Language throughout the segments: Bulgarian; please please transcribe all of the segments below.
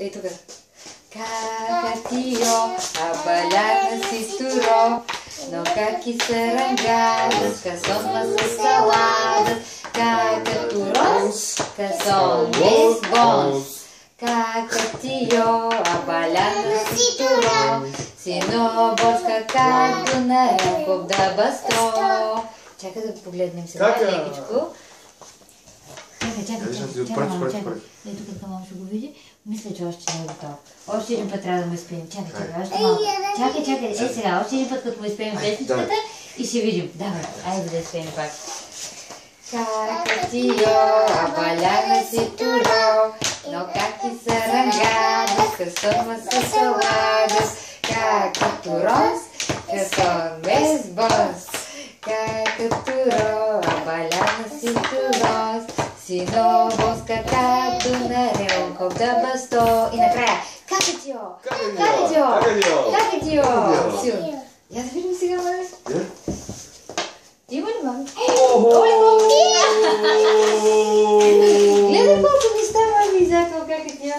Ей тук. Какатио, абаляна си туро, но каки се рангаdas, касонма с саладас, какатурос, касон без бонс. Какатио, абаляна си туро, сино борска както на Елков да басто. Чакай да погледнем сега лекичко. Чакай, мама. Ей тук така мама ще го види. Мисля, че още не е готов. Още един път трябва да му изпеем. Чакай, още малко. Чакай. Ей сега, още един път, като му изпеем песничката и ще видим. Давай, айде да изпеем пак. Какатио, абаляна си туро, но каки са рангаdas, касонма с саладас, какатурос, касон без бонс. Какатуро, абаляна си турос, сино боска както на Елков да басто. И накрая, какатио! Силно. Я да видим сега, маме. Ти има ли, маме? Гледай колко неща, маме, изякал какатио.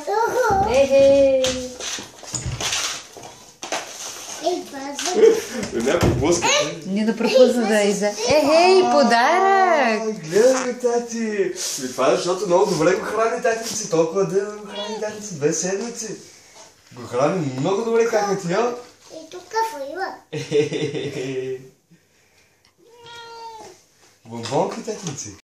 Ехей! Някой блъска. Не да пропусна да изя. Ехей, подарък! Гледай, тати! Това е, защото много добре го храни татинци. Толкова ден го храни татинци. 2 седмици. Го храни много добре, какатио. И тук файла. Бонбонки, татинци.